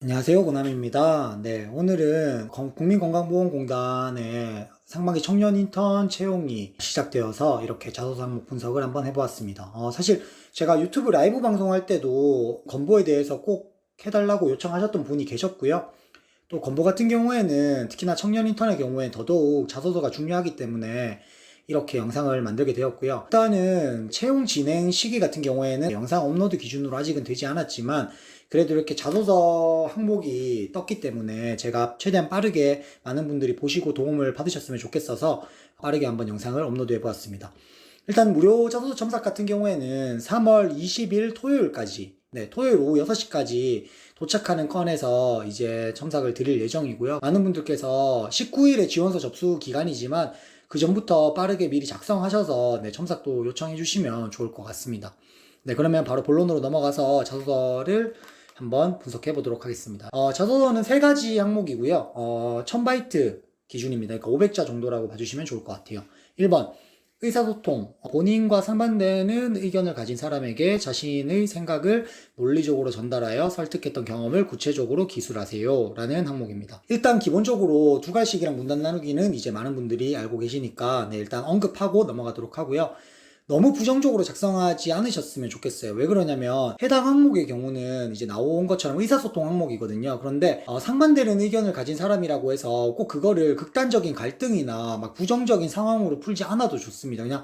안녕하세요, 고남입니다. 네, 오늘은 국민건강보험공단의 상반기 청년 인턴 채용이 시작되어서 이렇게 자소서 항목 분석을 한번 해보았습니다. 사실 제가 유튜브 라이브 방송할 때도 건보에 대해서 꼭 해달라고 요청하셨던 분이 계셨고요. 또 건보 같은 경우에는 특히나 청년 인턴의 경우에 더더욱 자소서가 중요하기 때문에 이렇게 영상을 만들게 되었고요. 일단은 채용 진행 시기 같은 경우에는 영상 업로드 기준으로 아직은 되지 않았지만 그래도 이렇게 자소서 항목이 떴기 때문에 제가 최대한 빠르게 많은 분들이 보시고 도움을 받으셨으면 좋겠어서 빠르게 한번 영상을 업로드 해보았습니다. 일단 무료 자소서 첨삭 같은 경우에는 3월 20일 토요일까지, 토요일 오후 6시까지 도착하는 건에서 이제 첨삭을 드릴 예정이고요. 많은 분들께서 19일에 지원서 접수 기간이지만 그 전부터 빠르게 미리 작성하셔서 첨삭도 요청해 주시면 좋을 것 같습니다. 그러면 바로 본론으로 넘어가서 자소서를 한번 분석해 보도록 하겠습니다. 자소서는 세 가지 항목이고요. 1000바이트 기준입니다. 그러니까 500자 정도라고 봐주시면 좋을 것 같아요. 1번, 의사소통. 본인과 상반되는 의견을 가진 사람에게 자신의 생각을 논리적으로 전달하여 설득했던 경험을 구체적으로 기술하세요. 라는 항목입니다. 일단 기본적으로 두 갈식이랑 문단 나누기는 이제 많은 분들이 알고 계시니까 일단 언급하고 넘어가도록 하고요. 너무 부정적으로 작성하지 않으셨으면 좋겠어요. 왜 그러냐면 해당 항목의 경우는 이제 나온 것처럼 의사소통 항목이거든요. 그런데 상반되는 의견을 가진 사람이라고 해서 꼭 그거를 극단적인 갈등이나 막 부정적인 상황으로 풀지 않아도 좋습니다. 그냥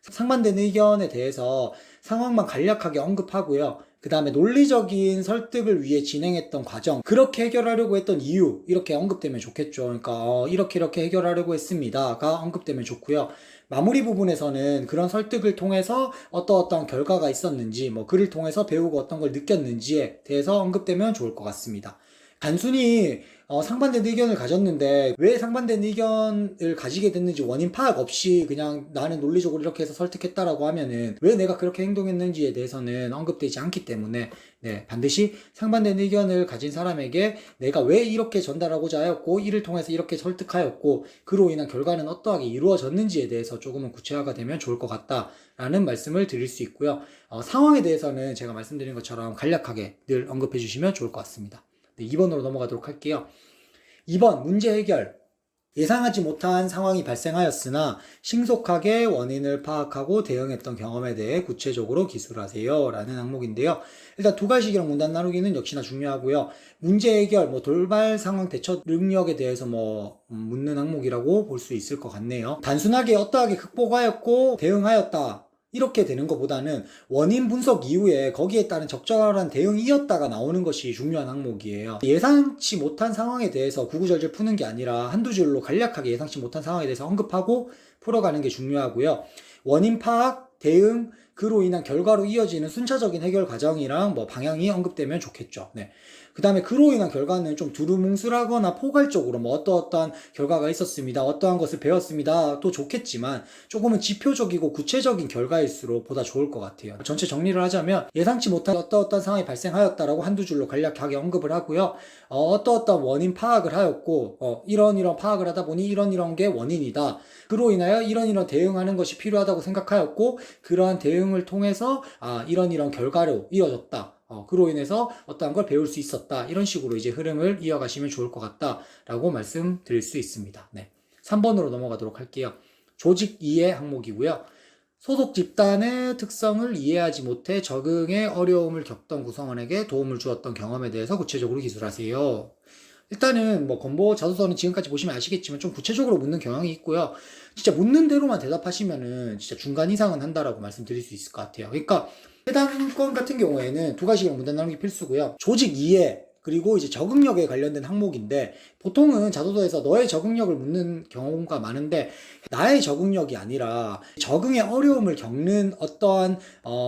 상반되는 의견에 대해서 상황만 간략하게 언급하고요. 그 다음에 논리적인 설득을 위해 진행했던 과정, 그렇게 해결하려고 했던 이유, 이렇게 언급되면 좋겠죠. 그러니까 이렇게 해결하려고 했습니다가 언급되면 좋고요. 마무리 부분에서는 그런 설득을 통해서 어떤 결과가 있었는지, 글을 통해서 배우고 어떤 걸 느꼈는지에 대해서 언급되면 좋을 것 같습니다. 단순히 상반된 의견을 가졌는데 왜 상반된 의견을 가지게 됐는지 원인 파악 없이 그냥 나는 논리적으로 이렇게 해서 설득했다라고 하면은 왜 내가 그렇게 행동했는지에 대해서는 언급되지 않기 때문에 반드시 상반된 의견을 가진 사람에게 내가 왜 이렇게 전달하고자 하였고 이를 통해서 이렇게 설득하였고 그로 인한 결과는 어떠하게 이루어졌는지에 대해서 조금은 구체화가 되면 좋을 것 같다라는 말씀을 드릴 수 있고요. 상황에 대해서는 제가 말씀드린 것처럼 간략하게 늘 언급해 주시면 좋을 것 같습니다. 2번으로 넘어가도록 할게요. 2번, 문제 해결. 예상하지 못한 상황이 발생하였으나 신속하게 원인을 파악하고 대응했던 경험에 대해 구체적으로 기술하세요. 라는 항목인데요. 일단 두 가지식이랑 문단 나누기는 역시나 중요하고요. 문제 해결, 돌발 상황 대처 능력에 대해서 묻는 항목이라고 볼 수 있을 것 같네요. 단순하게 어떠하게 극복하였고 대응하였다. 이렇게 되는 것보다는 원인 분석 이후에 거기에 따른 적절한 대응이었다가 나오는 것이 중요한 항목이에요. 예상치 못한 상황에 대해서 구구절절 푸는 게 아니라 한두 줄로 간략하게 예상치 못한 상황에 대해서 언급하고 풀어가는 게 중요하고요. 원인 파악, 대응, 그로 인한 결과로 이어지는 순차적인 해결 과정이랑 방향이 언급되면 좋겠죠. 그 다음에 그로 인한 결과는 좀 두루뭉술하거나 포괄적으로 어떠한 결과가 있었습니다. 어떠한 것을 배웠습니다. 또 좋겠지만 조금은 지표적이고 구체적인 결과일수록 보다 좋을 것 같아요. 전체 정리를 하자면 예상치 못한 어떠한 상황이 발생하였다라고 한두 줄로 간략하게 언급을 하고요. 어떠한 원인 파악을 하였고 이런 파악을 하다 보니 이런 게 원인이다. 그로 인하여 이런 대응하는 것이 필요하다고 생각하였고 그러한 대응을 통해서 이런 결과로 이어졌다. 그로 인해서 어떠한 걸 배울 수 있었다. 이런 식으로 이제 흐름을 이어가시면 좋을 것 같다라고 말씀드릴 수 있습니다. 3번으로 넘어가도록 할게요. 조직 이해 항목이고요. 소속 집단의 특성을 이해하지 못해 적응에 어려움을 겪던 구성원에게 도움을 주었던 경험에 대해서 구체적으로 기술하세요. 일단은 건보 자소서는 지금까지 보시면 아시겠지만 좀 구체적으로 묻는 경향이 있고요. 진짜 묻는 대로만 대답하시면은 진짜 중간 이상은 한다라고 말씀드릴 수 있을 것 같아요. 그러니까 해당 건 같은 경우에는 두 가지로 문단 나누기 필수고요. 조직 이해 그리고 이제 적응력에 관련된 항목인데 보통은 자소서에서 너의 적응력을 묻는 경우가 많은데 나의 적응력이 아니라 적응에 어려움을 겪는 어떠한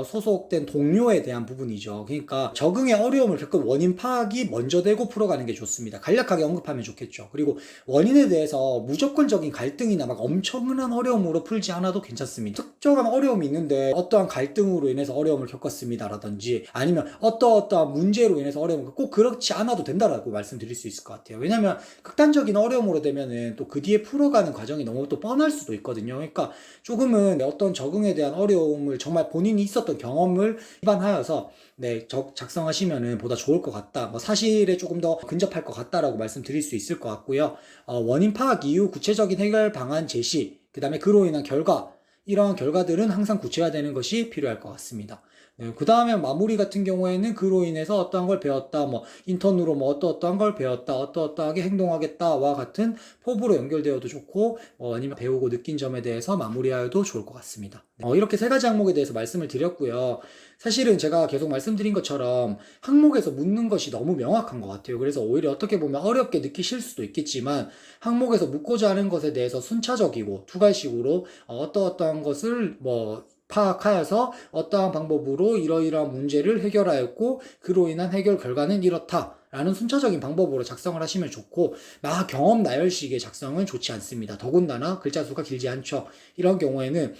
소속된 동료에 대한 부분이죠. 그러니까 적응에 어려움을 겪은 원인 파악이 먼저 되고 풀어가는 게 좋습니다. 간략하게 언급하면 좋겠죠. 그리고 원인에 대해서 무조건적인 갈등이나 막 엄청난 어려움으로 풀지 않아도 괜찮습니다. 특정한 어려움이 있는데 어떠한 갈등으로 인해서 어려움을 겪었습니다 라든지 아니면 어떠한 문제로 인해서 어려움을 꼭 그렇지 그렇지 않아도 된다라고 말씀드릴 수 있을 것 같아요. 왜냐면 극단적인 어려움으로 되면은 또 그 뒤에 풀어가는 과정이 너무 또 뻔할 수도 있거든요. 그러니까 조금은 어떤 적응에 대한 어려움을 정말 본인이 있었던 경험을 기반하여서 네, 작성하시면은 보다 좋을 것 같다. 뭐 사실에 조금 더 근접할 것 같다라고 말씀드릴 수 있을 것 같고요. 원인 파악 이후 구체적인 해결 방안 제시, 그 다음에 그로 인한 결과, 이러한 결과들은 항상 구체화되는 것이 필요할 것 같습니다. 네, 그 다음에 마무리 같은 경우에는 그로 인해서 어떠한 걸 배웠다, 뭐 인턴으로 뭐 어떠어떠한 걸 배웠다, 어떠어떠하게 행동하겠다와 같은 포부로 연결되어도 좋고, 아니면 배우고 느낀 점에 대해서 마무리하여도 좋을 것 같습니다. 이렇게 세 가지 항목에 대해서 말씀을 드렸고요. 사실은 제가 계속 말씀드린 것처럼 항목에서 묻는 것이 너무 명확한 것 같아요. 그래서 오히려 어떻게 보면 어렵게 느끼실 수도 있겠지만 항목에서 묻고자 하는 것에 대해서 순차적이고 투괄식으로 어떠어떠한 것을 뭐 파악하여서 어떠한 방법으로 이러이러한 문제를 해결하였고 그로 인한 해결 결과는 이렇다 라는 순차적인 방법으로 작성을 하시면 좋고 막 경험 나열식의 작성은 좋지 않습니다. 더군다나 글자 수가 길지 않죠. 이런 경우에는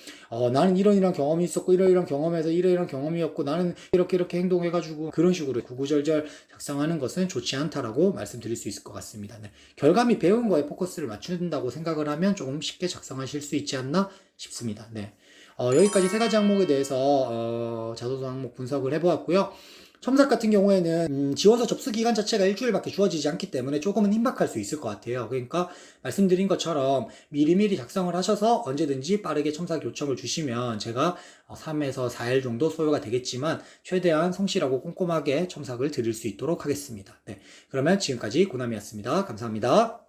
나는 이런 경험이 있었고 이러이러한 경험에서 이러이러한 경험이었고 나는 이렇게 행동해가지고 그런 식으로 구구절절 작성하는 것은 좋지 않다라고 말씀드릴 수 있을 것 같습니다. 네. 결과미 배운 거에 포커스를 맞춘다고 생각을 하면 조금 쉽게 작성하실 수 있지 않나 싶습니다. 네. 여기까지 세 가지 항목에 대해서 자소서 항목 분석을 해보았고요. 첨삭 같은 경우에는 지원서 접수 기간 자체가 일주일밖에 주어지지 않기 때문에 조금은 임박할 수 있을 것 같아요. 그러니까 말씀드린 것처럼 미리미리 작성을 하셔서 언제든지 빠르게 첨삭 요청을 주시면 제가 3에서 4일 정도 소요가 되겠지만 최대한 성실하고 꼼꼼하게 첨삭을 드릴 수 있도록 하겠습니다. 네, 그러면 지금까지 고남이었습니다. 감사합니다.